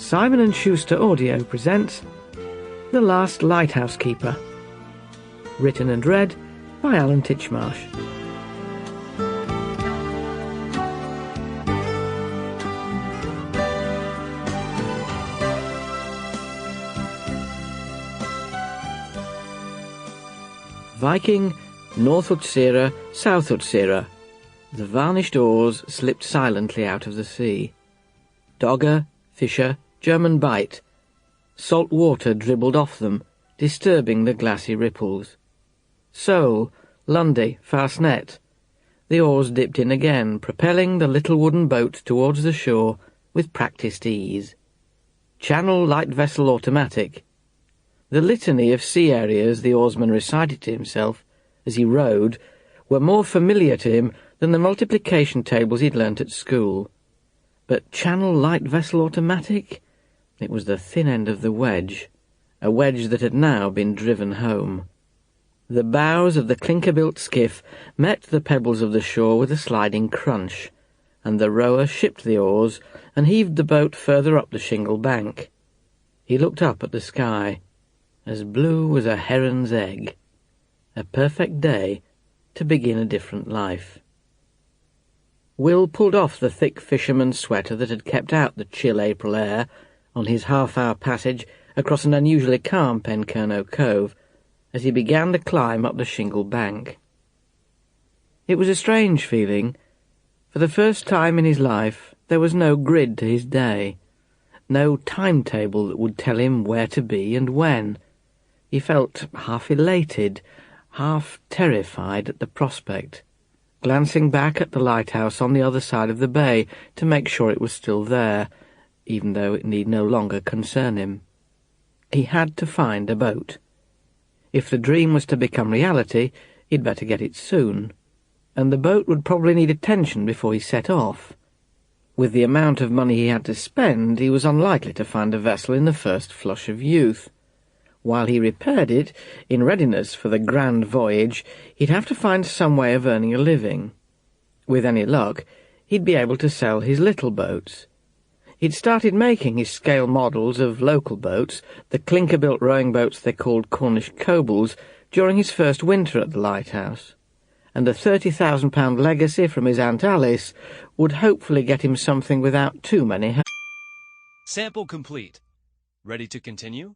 Simon & Schuster Audio presents The Last Lighthouse Keeper, written and read by Alan Titchmarsh. Viking, North Utsira, South Utsira. The varnished oars slipped silently out of the sea. Dogger, fisher, German bight. Salt water dribbled off them, disturbing the glassy ripples. Sole, Lundy, Fastnet. The oars dipped in again, propelling the little wooden boat towards the shore with practised ease. Channel light vessel automatic. The litany of sea areas the oarsman recited to himself as he rowed were more familiar to him than the multiplication tables he'd learnt at school. But Channel light vessel automatic? It was the thin end of the wedge, a wedge that had now been driven home. The bows of the clinker-built skiff met the pebbles of the shore with a sliding crunch, and the rower shipped the oars and heaved the boat further up the shingle bank. He looked up at the sky, as blue as a heron's egg. A perfect day to begin a different life. Will pulled off the thick fisherman's sweater that had kept out the chill April air on his half-hour passage across an unusually calm Penkerno Cove as he began to climb up the shingle bank. It was a strange feeling. For the first time in his life there was no grid to his day, no timetable that would tell him where to be and when. He felt half elated, half terrified at the prospect, glancing back at the lighthouse on the other side of the bay to make sure it was still there, even though it need no longer concern him. He had to find a boat. If the dream was to become reality, he'd better get it soon, and the boat would probably need attention before he set off. With the amount of money he had to spend, he was unlikely to find a vessel in the first flush of youth. While he repaired it, in readiness for the grand voyage, he'd have to find some way of earning a living. With any luck, he'd be able to sell his little boats. He'd started making his scale models of local boats, the clinker-built rowing boats they called Cornish cobles, during his first winter at the lighthouse, and a £30,000 legacy from his Aunt Alice would hopefully get him something without too many Sample complete. Ready to continue?